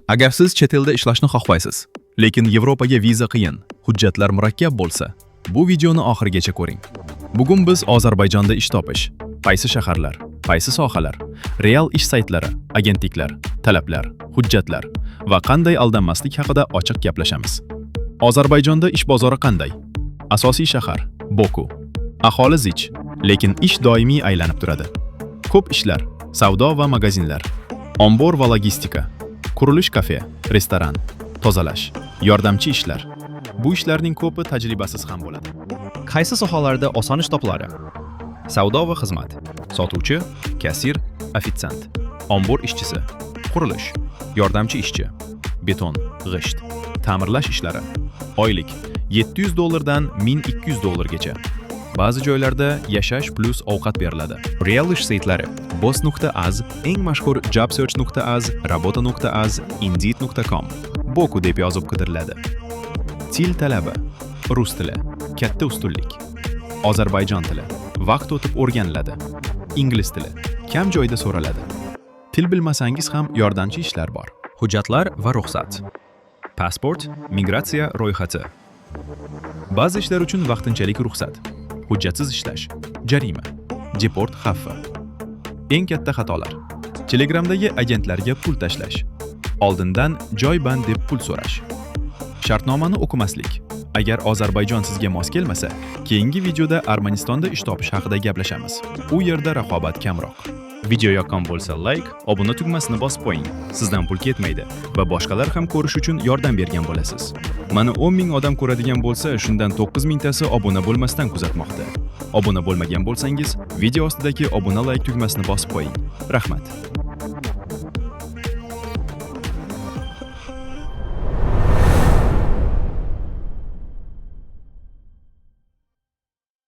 Agar siz chet elda ishlashni xohlaysiz, lekin Yevropaga viza qiyin, hujjatlar murakkab bo'lsa, bu videoni oxirigacha ko'ring. Bugun biz Ozarbayjonda ish topish, qaysi shaharlar, qaysi sohalar, real ish saytlari, agentliklar, talablar, hujjatlar va qanday aldanmaslik haqida ochiq gaplashamiz. Ozarbayjonda ish bozori qanday? Asosiy shahar Boku. Aholi zich, lekin ish doimiy aylanib turadi. Ko'p ishlar, savdo va magazinlar, ombor va logistika, qurilish, kafe, restoran, tozalash, yordamchi ishlar. Bu ishlarning ko'pi tajribasiz ham bo'ladi. Qaysi sohalarda oson ish topiladi? Savdo va xizmat, sotuvchi, kassir, ofitsiant, ombor ishchisi, qurilish, yordamchi ishchi, beton, g'isht, ta'mirlash ishlari. Oylik $700 dan $1200gacha. Ba'zi joylarda yashash plus ovqat beriladi. Real ish saytlari boss.az, eng mashhur jobsearch.az, rabota.az, indeed.com, Boku deb yozib qidiriladi. Til talabi, rus tili, katta ustunlik. Ozarbayjon tili, vaqt o'tib o'rganiladi. Ingliz tili, kam joyda so'raladi. Til bilmasangiz ham yordamchi ishlar bor. Hujjatlar va ruxsat. Pasport, migratsiya ro'yxati. Ba'zi ishlar uchun vaqtinchalik ruxsat. Hujjatsiz ishlash, jarima, deport xavfi. Eng katta xatolar: Telegramdagi agentlarga pul tashlash, oldindan joy band deb pul so'rash, shartnomani o'qimaslik. Agar Ozarbayjon sizga mos kelmasa, keyingi videoda Armanistonda ish topish haqida gaplashamiz. U yerda raqobat kamroq. Video yoqqan bo'lsa like, obuna tugmasini bosib qo'ying. Sizdan pul ketmaydi va boshqalar ham ko'rish uchun yordam bergan bo'lasiz. Mana 10,000 odam ko'radigan bo'lsa, shundan 9,000 tasi obuna bo'lmasdan kuzatmoqda. Obuna bo'lmagan bo'lsangiz, video ostidagi obuna like tugmasini bosib qo'ying. Rahmat.